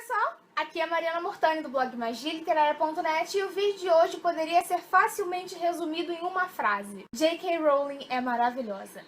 pessoal, aqui é a Mariana Mortani do blog magialiterária.net e o vídeo de hoje poderia ser facilmente resumido em uma frase: J.K. Rowling é maravilhosa.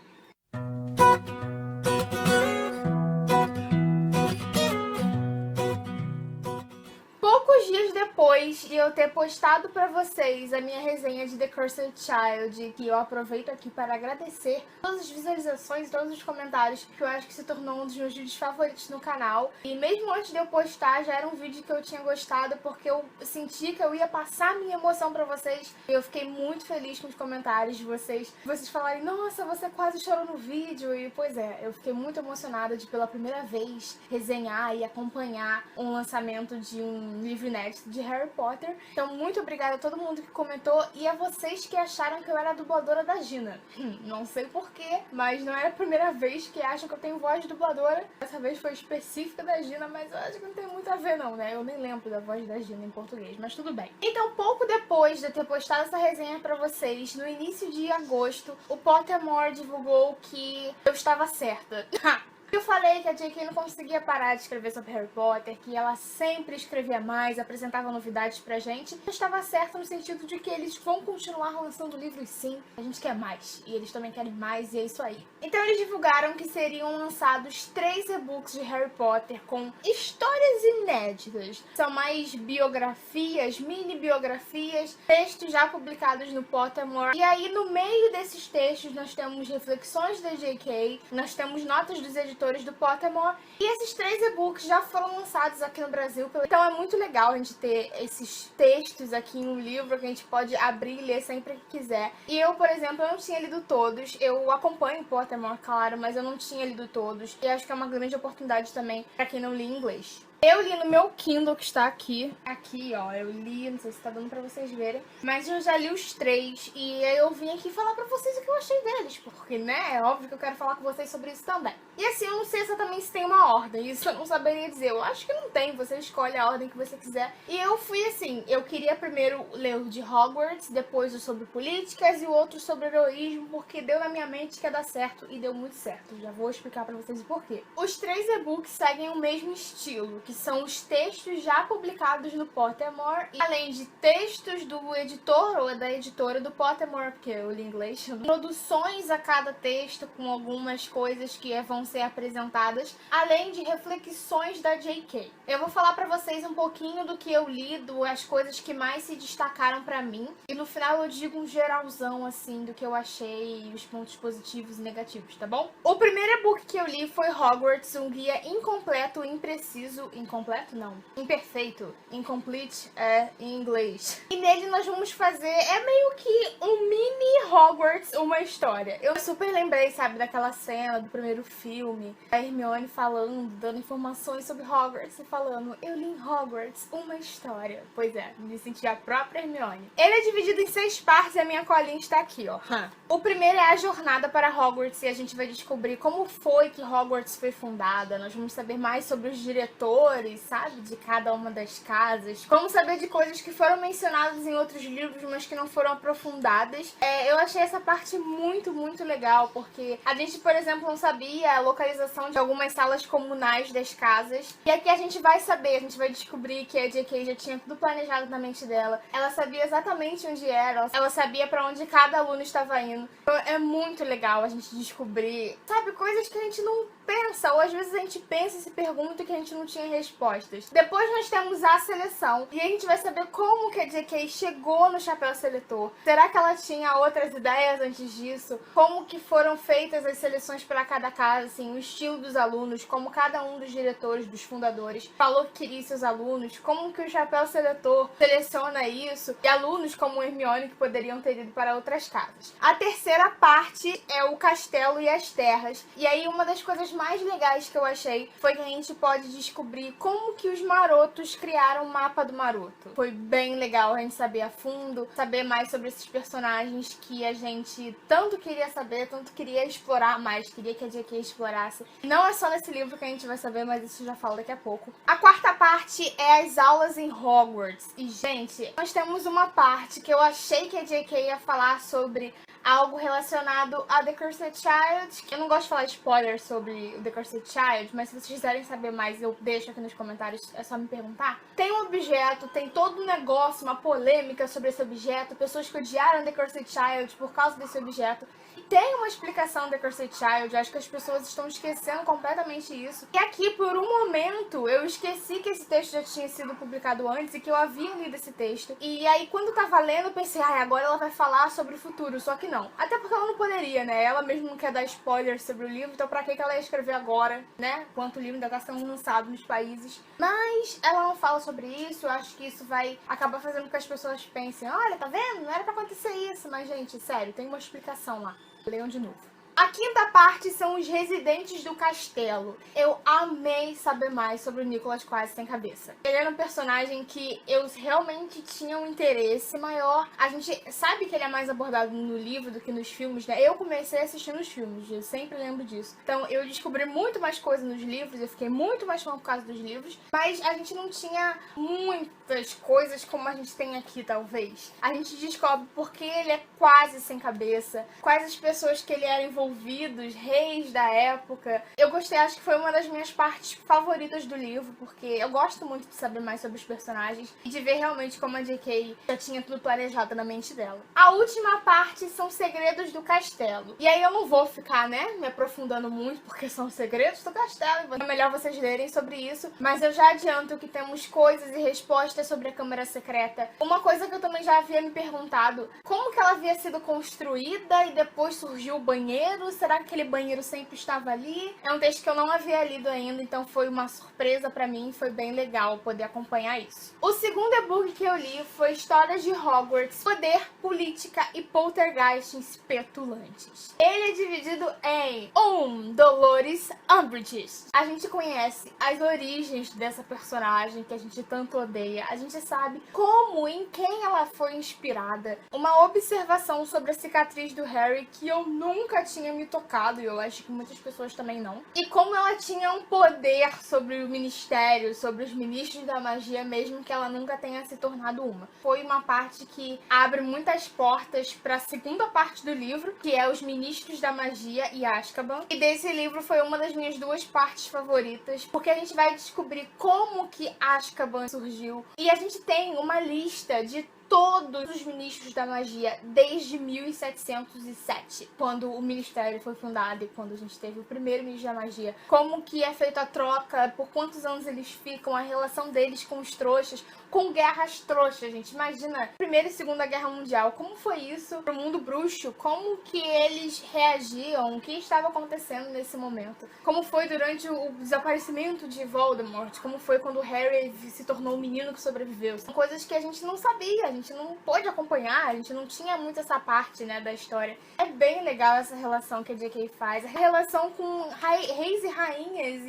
Poucos dias depois de eu ter postado pra vocês a minha resenha de The Cursed Child, que eu aproveito aqui para agradecer todas as visualizações e todos os comentários, que eu acho que se tornou um dos meus vídeos favoritos no canal. E mesmo antes de eu postar, já era um vídeo que eu tinha gostado, porque eu senti que eu ia passar a minha emoção pra vocês. E eu fiquei muito feliz com os comentários de vocês. Vocês falarem, nossa, você quase chorou no vídeo. E pois é, eu fiquei muito emocionada de pela primeira vez resenhar e acompanhar um lançamento de um livro inédito de Harry Potter. Então, muito obrigada a todo mundo que comentou e a vocês que acharam que eu era a dubladora da Gina. Não sei porquê, mas não é a primeira vez que acham que eu tenho voz de dubladora. Dessa vez foi específica da Gina, mas eu acho que não tem muito a ver não, né? Eu nem lembro da voz da Gina em português, mas tudo bem. Então, pouco depois de eu ter postado essa resenha pra vocês, no início de agosto, o Pottermore divulgou que eu estava certa. Eu falei que a J.K. não conseguia parar de escrever sobre Harry Potter, que ela sempre escrevia mais, apresentava novidades pra gente. Eu estava certa no sentido de que eles vão continuar lançando livros sim, a gente quer mais, e eles também querem mais, e é isso aí. Então eles divulgaram que seriam lançados 3 e-books de Harry Potter com histórias inéditas. São mais biografias, mini biografias, textos já publicados no Pottermore. E aí no meio desses textos nós temos reflexões da J.K., nós temos notas dos editores do Pottermore, e esses 3 e-books já foram lançados aqui no Brasil. Então é muito legal a gente ter esses textos aqui em um livro que a gente pode abrir e ler sempre que quiser. E eu, por exemplo, eu não tinha lido todos. Eu acompanho Pottermore, claro, mas eu não tinha lido todos. E acho que é uma grande oportunidade também pra quem não lê inglês. Eu li no meu Kindle, que está aqui. Aqui, ó, eu li, não sei se tá dando pra vocês verem, mas eu já li os 3 e eu vim aqui falar pra vocês o que eu achei deles, porque, né, é óbvio que eu quero falar com vocês sobre isso também. E assim, eu não sei exatamente se tem uma ordem, isso eu não saberia dizer. Eu acho que não tem, você escolhe a ordem que você quiser. E eu fui assim, eu queria primeiro ler o de Hogwarts, depois o sobre políticas e o outro sobre heroísmo, porque deu na minha mente que ia dar certo e deu muito certo. Já vou explicar pra vocês o porquê. Os 3 e-books seguem o mesmo estilo, que são os textos já publicados no Pottermore, e além de textos do editor ou da editora do Pottermore, porque eu li inglês, introduções a cada texto com algumas coisas que vão ser apresentadas, além de reflexões da J.K. Eu vou falar pra vocês um pouquinho do que eu li, as coisas que mais se destacaram pra mim, e no final eu digo um geralzão, assim, do que eu achei, os pontos positivos e negativos, tá bom? O primeiro e-book que eu li foi Hogwarts, um guia incompleto e impreciso. Incompleto? Não. Imperfeito. Incomplete é em inglês. E nele nós vamos fazer, é meio que um mini Hogwarts, uma história. Eu super lembrei, sabe, daquela cena do primeiro filme, a Hermione falando, dando informações sobre Hogwarts e falando, eu li em Hogwarts, uma história. Pois é, me senti a própria Hermione. Ele é dividido em 6 partes e a minha colinha está aqui, ó. O primeiro é a jornada para Hogwarts e a gente vai descobrir como foi que Hogwarts foi fundada. Nós vamos saber mais sobre os diretores, sabe, de cada uma das casas. Vamos saber de coisas que foram mencionadas em outros livros, mas que não foram aprofundadas. Eu achei essa parte muito, muito legal, porque a gente, por exemplo, não sabia a localização de algumas salas comunais das casas. E aqui a gente vai saber, a gente vai descobrir que a J.K. já tinha tudo planejado na mente dela. Ela sabia exatamente onde era, ela sabia pra onde cada aluno estava indo. Então é muito legal a gente descobrir, sabe, coisas que a gente não pensa, ou às vezes a gente pensa e se pergunta que a gente não tinha respostas. Depois nós temos a seleção, e a gente vai saber como que a J.K. chegou no chapéu seletor. Será que ela tinha outras ideias antes disso? Como que foram feitas as seleções para cada casa, assim, o estilo dos alunos, como cada um dos diretores, dos fundadores, falou que queria seus alunos, como que o chapéu seletor seleciona isso, e alunos como Hermione que poderiam ter ido para outras casas. A terceira parte é o castelo e as terras, e aí uma das coisas mais legais que eu achei foi que a gente pode descobrir como que os marotos criaram o mapa do maroto. Foi bem legal a gente saber a fundo, saber mais sobre esses personagens que a gente tanto queria saber, tanto queria explorar mais, queria que a J.K. explorasse. Não é só nesse livro que a gente vai saber, mas isso eu já falo daqui a pouco. A quarta parte é as aulas em Hogwarts. E, gente, nós temos uma parte que eu achei que a J.K. ia falar sobre algo relacionado a The Cursed Child. Eu não gosto de falar spoiler sobre o The Cursed Child, mas se vocês quiserem saber mais, eu deixo aqui nos comentários, é só me perguntar. Tem um objeto, tem todo um negócio, uma polêmica sobre esse objeto, pessoas que odiaram The Cursed Child por causa desse objeto. Tem uma explicação The Cursed Child, eu acho que as pessoas estão esquecendo completamente isso. E aqui, por um momento, eu esqueci que esse texto já tinha sido publicado antes e que eu havia lido esse texto. E aí, quando eu tava lendo, eu pensei, ai, agora ela vai falar sobre o futuro, só que não. Até porque ela não poderia, né? Ela mesmo não quer dar spoilers sobre o livro, então pra que ela ia escrever agora, né? Enquanto o livro ainda tá sendo lançado nos países. Mas ela não fala sobre isso, eu acho que isso vai acabar fazendo com que as pessoas pensem, olha, tá vendo? Não era pra acontecer isso. Mas, gente, sério, tem uma explicação lá. Leiam de novo. A quinta parte são os residentes do castelo. Eu amei saber mais sobre o Nicholas Quase Sem Cabeça. Ele era um personagem que eu realmente tinha um interesse maior. A gente sabe que ele é mais abordado no livro do que nos filmes, né? Eu comecei assistindo os filmes, eu sempre lembro disso. Então eu descobri muito mais coisas nos livros, eu fiquei muito mais fã por causa dos livros, mas a gente não tinha muitas coisas como a gente tem aqui, talvez. A gente descobre porque ele é quase sem cabeça, quais as pessoas que ele era envolvido, reis da época. Eu gostei, acho que foi uma das minhas partes favoritas do livro, porque eu gosto muito de saber mais sobre os personagens e de ver realmente como a J.K. já tinha tudo planejado na mente dela. A última parte são segredos do castelo. E aí eu não vou ficar, né, me aprofundando muito, porque são segredos do castelo. É melhor vocês lerem sobre isso, mas eu já adianto que temos coisas e respostas sobre a Câmara Secreta. Uma coisa que eu também já havia me perguntado, como que ela havia sido construída e depois surgiu o banheiro? Será que aquele banheiro sempre estava ali? É um texto que eu não havia lido ainda, então foi uma surpresa pra mim, foi bem legal poder acompanhar isso. O segundo e-book que eu li foi Histórias de Hogwarts, Poder, Política e Poltergeists Petulantes. Ele é dividido em Dolores Umbridge. A gente conhece as origens dessa personagem que a gente tanto odeia, a gente sabe como e em quem ela foi inspirada. Uma observação sobre a cicatriz do Harry que eu nunca tinha me tocado, e eu acho que muitas pessoas também não. E como ela tinha um poder sobre o ministério, sobre os ministros da magia, mesmo que ela nunca tenha se tornado uma. Foi uma parte que abre muitas portas para a segunda parte do livro, que é os ministros da magia e Azkaban. E desse livro foi uma das minhas duas partes favoritas, porque a gente vai descobrir como que Azkaban surgiu. E a gente tem uma lista de todos os ministros da magia desde 1707, quando o ministério foi fundado e quando a gente teve o primeiro ministro da magia. Como que é feita a troca, por quantos anos eles ficam, a relação deles com os trouxas, com guerras trouxas, gente. Imagina, Primeira e Segunda Guerra Mundial, como foi isso pro mundo bruxo? Como que eles reagiam? O que estava acontecendo nesse momento? Como foi durante o desaparecimento de Voldemort? Como foi quando o Harry se tornou o menino que sobreviveu? São coisas que a gente não sabia, a gente não pôde acompanhar, a gente não tinha muito essa parte, né, da história. É bem legal essa relação que a J.K. faz, a relação com reis e rainhas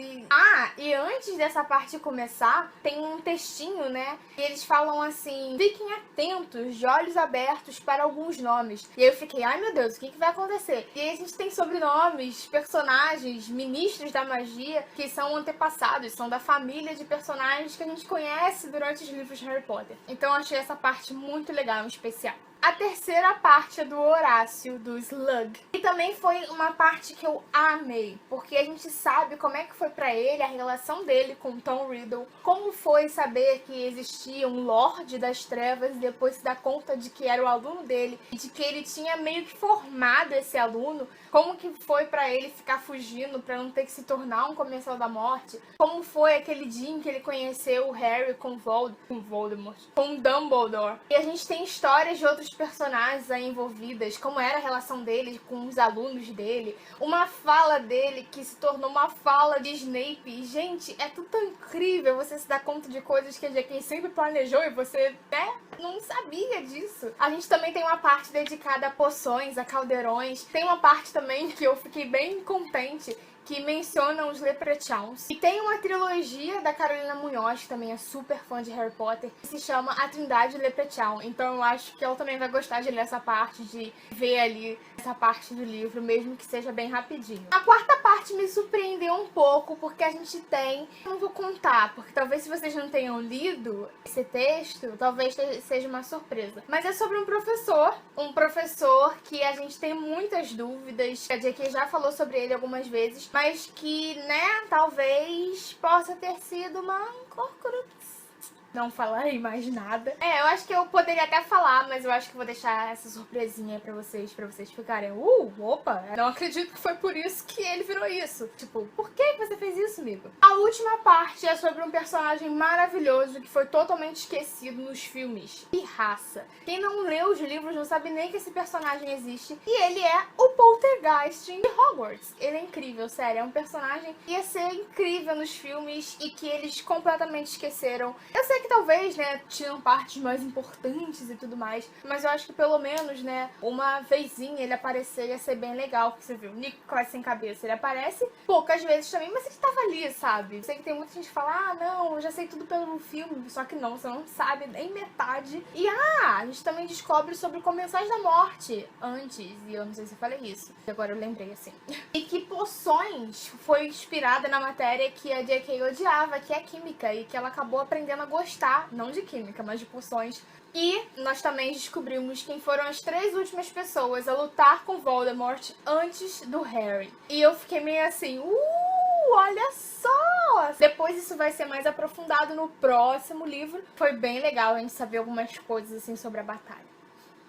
e antes dessa parte começar, tem um textinho, né, e eles falam assim, fiquem atentos, de olhos abertos para alguns nomes. E aí eu fiquei, ai meu Deus, o que vai acontecer? E aí a gente tem sobrenomes, personagens, ministros da magia, que são antepassados, são da família de personagens que a gente conhece durante os livros de Harry Potter. Então eu achei essa parte muito legal, em especial. A terceira parte é do Horácio, do Slug. E também foi uma parte que eu amei, porque a gente sabe como é que foi pra ele, a relação dele com Tom Riddle, como foi saber que existia um Lorde das Trevas e depois se dar conta de que era o aluno dele e de que ele tinha meio que formado esse aluno, como que foi pra ele ficar fugindo pra não ter que se tornar um Comensal da Morte, como foi aquele dia em que ele conheceu o Harry com Voldemort, com Dumbledore. E a gente tem histórias de outros personagens aí envolvidas, como era a relação dele com os alunos dele, uma fala dele que se tornou uma fala de Snape. E, gente, é tudo tão incrível você se dar conta de coisas que a J.K. sempre planejou e você, né, não sabia disso. A gente também tem uma parte dedicada a poções, a caldeirões. Tem uma parte também que eu fiquei bem contente, que mencionam os Leprechauns. E tem uma trilogia da Carolina Munhoz, que também é super fã de Harry Potter, que se chama A Trindade Leprechaun. Então eu acho que ela também vai gostar de ler essa parte, de ver ali essa parte do livro, mesmo que seja bem rapidinho. A quarta parte me surpreendeu um pouco, porque a gente tem... Eu não vou contar, porque talvez se vocês não tenham lido esse texto, talvez seja uma surpresa. Mas é sobre um professor que a gente tem muitas dúvidas, que a J.K. já falou sobre ele algumas vezes, mas que, né, talvez possa ter sido uma Horcrux. Não falarei mais nada. Eu acho que eu poderia até falar, mas eu acho que vou deixar essa surpresinha pra vocês ficarem, opa, não acredito que foi por isso que ele virou isso. Tipo, por que você fez isso, amigo? A última parte é sobre um personagem maravilhoso que foi totalmente esquecido nos filmes. Pirraça. Quem não leu os livros não sabe nem que esse personagem existe. E ele é o Poltergeist de Hogwarts. Ele é incrível, sério. É um personagem que ia ser incrível nos filmes e que eles completamente esqueceram. Eu sei que talvez, né, tinham partes mais importantes e tudo mais, mas eu acho que pelo menos, né, uma vezinha ele aparecer ia ser bem legal, porque você viu, Nicolas sem cabeça, ele aparece poucas vezes também, mas ele tava ali, sabe? Eu sei que tem muita gente que fala, não, eu já sei tudo pelo filme, só que não, você não sabe nem metade. E a gente também descobre sobre Comensais da Morte antes, e eu não sei se eu falei isso, e agora eu lembrei assim. E que poções foi inspirada na matéria que a J.K. odiava, que é química, e que ela acabou aprendendo a gostar, não de química, mas de poções. E nós também descobrimos quem foram as 3 últimas pessoas a lutar com Voldemort antes do Harry. E eu fiquei meio assim, olha só! Depois isso vai ser mais aprofundado no próximo livro. Foi bem legal a gente saber algumas coisas assim sobre a batalha.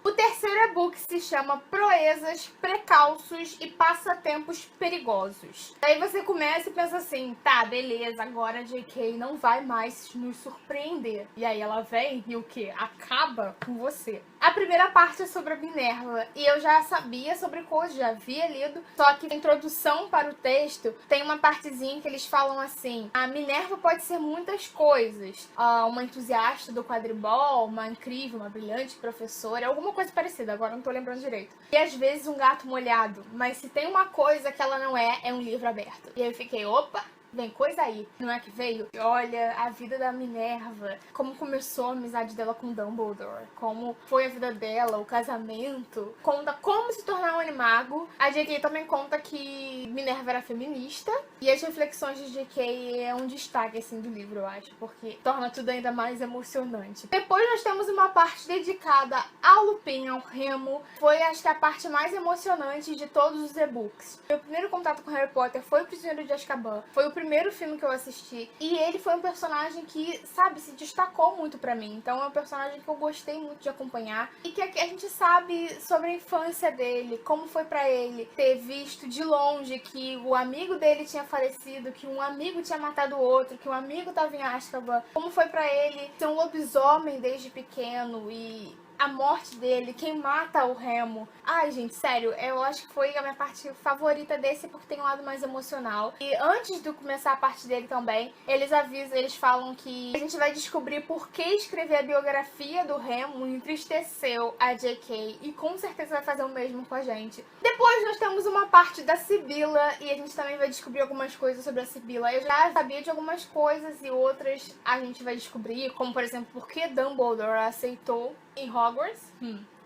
O terceiro e-book se chama Proezas, Precalços e Passatempos Perigosos. Aí você começa e pensa assim, tá, beleza, agora a J.K. não vai mais nos surpreender. E aí ela vem e o quê? Acaba com você. A primeira parte é sobre a Minerva, e eu já sabia sobre coisas, já havia lido, só que na introdução para o texto tem uma partezinha que eles falam assim, a Minerva pode ser muitas coisas, uma entusiasta do quadribol, uma incrível, uma brilhante professora, alguma coisa parecida, agora não tô lembrando direito. E às vezes um gato molhado, mas se tem uma coisa que ela não é um livro aberto. E aí eu fiquei, opa! Vem coisa aí, não é que veio? Olha a vida da Minerva, como começou a amizade dela com Dumbledore, como foi a vida dela, o casamento, conta como se tornar um animago. A J.K. também conta que Minerva era feminista, e as reflexões de J.K. é um destaque assim do livro, eu acho, porque torna tudo ainda mais emocionante. Depois nós temos uma parte dedicada ao Lupin, ao Remo, foi acho que a parte mais emocionante de todos os e-books. Meu primeiro contato com Harry Potter foi o Prisioneiro de Azkaban, foi o primeiro filme que eu assisti, e ele foi um personagem que, sabe, se destacou muito pra mim. Então é um personagem que eu gostei muito de acompanhar, e que a gente sabe sobre a infância dele, como foi pra ele ter visto de longe que o amigo dele tinha falecido, que um amigo tinha matado o outro, que um amigo tava em Azkaban, como foi pra ele ser um lobisomem desde pequeno, e a morte dele, quem mata o Remo. Ai, gente, sério, eu acho que foi a minha parte favorita desse, porque tem um lado mais emocional. E antes de começar a parte dele também, eles avisam, eles falam que a gente vai descobrir por que escrever a biografia do Remo entristeceu a J.K. E com certeza vai fazer o mesmo com a gente. Depois nós temos uma parte da Sibila, e a gente também vai descobrir algumas coisas sobre a Sibila. Eu já sabia de algumas coisas e outras a gente vai descobrir, como por exemplo, por que Dumbledore aceitou em Hogwarts.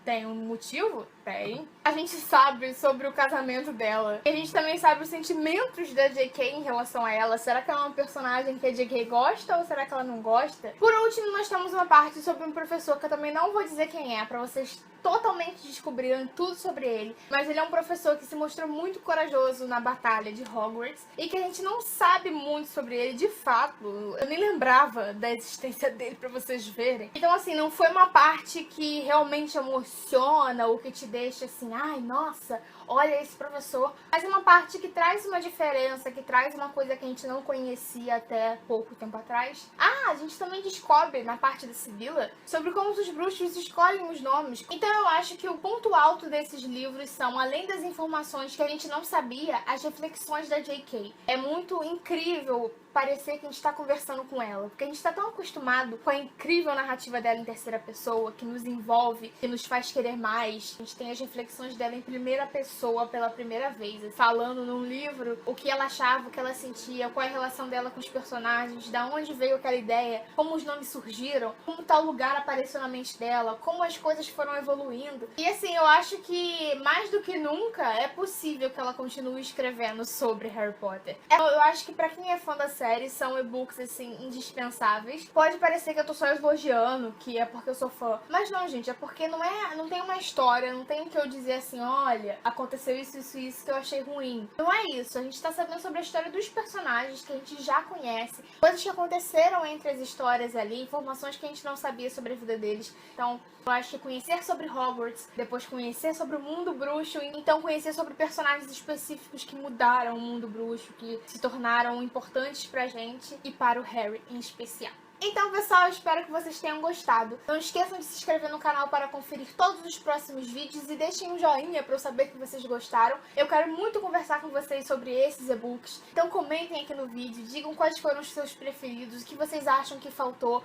Tem um motivo? Tem. A gente sabe sobre o casamento dela. E a gente também sabe os sentimentos da J.K. em relação a ela. Será que ela é uma personagem que a J.K. gosta ou será que ela não gosta? Por último, nós temos uma parte sobre um professor que eu também não vou dizer quem é, pra vocês totalmente descobrirem tudo sobre ele. Mas ele é um professor que se mostrou muito corajoso na batalha de Hogwarts e que a gente não sabe muito sobre ele de fato. Eu nem lembrava da existência dele pra vocês verem. Então assim, não foi uma parte que realmente emociona ou que te deixa assim, ai, nossa, olha esse professor. Mas é uma parte que traz uma diferença, que traz uma coisa que a gente não conhecia até pouco tempo atrás. A gente também descobre na parte da Sibila sobre como os bruxos escolhem os nomes. Então eu acho que o ponto alto desses livros são, além das informações que a gente não sabia, as reflexões da J.K. É muito incrível parecer que a gente tá conversando com ela. Porque a gente tá tão acostumado com a incrível narrativa dela em terceira pessoa, que nos envolve, que nos faz querer mais. A gente tem as reflexões dela em primeira pessoa pela primeira vez, falando num livro o que ela achava, o que ela sentia, qual é a relação dela com os personagens, da onde veio aquela ideia, como os nomes surgiram, como tal lugar apareceu na mente dela, como as coisas foram evoluindo. E assim, eu acho que mais do que nunca é possível que ela continue escrevendo sobre Harry Potter. Eu acho que pra quem é fã da série, são e-books assim indispensáveis. Pode parecer que eu tô só elogiando, que é porque eu sou fã, mas não, gente, é porque não tem uma história, não tem o que eu dizer assim, olha, aconteceu isso, isso e isso que eu achei ruim. Não é isso, a gente tá sabendo sobre a história dos personagens que a gente já conhece, coisas que aconteceram entre as histórias ali, informações que a gente não sabia sobre a vida deles. Então, eu acho que conhecer sobre Hogwarts, depois conhecer sobre o mundo bruxo, e então conhecer sobre personagens específicos que mudaram o mundo bruxo, que se tornaram importantes pra gente e para o Harry em especial. Então, pessoal, eu espero que vocês tenham gostado. Não esqueçam de se inscrever no canal para conferir todos os próximos vídeos e deixem um joinha para eu saber que vocês gostaram. Eu quero muito conversar com vocês sobre esses e-books. Então comentem aqui no vídeo, digam quais foram os seus preferidos, o que vocês acham que faltou.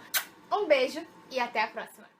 Um beijo e até a próxima!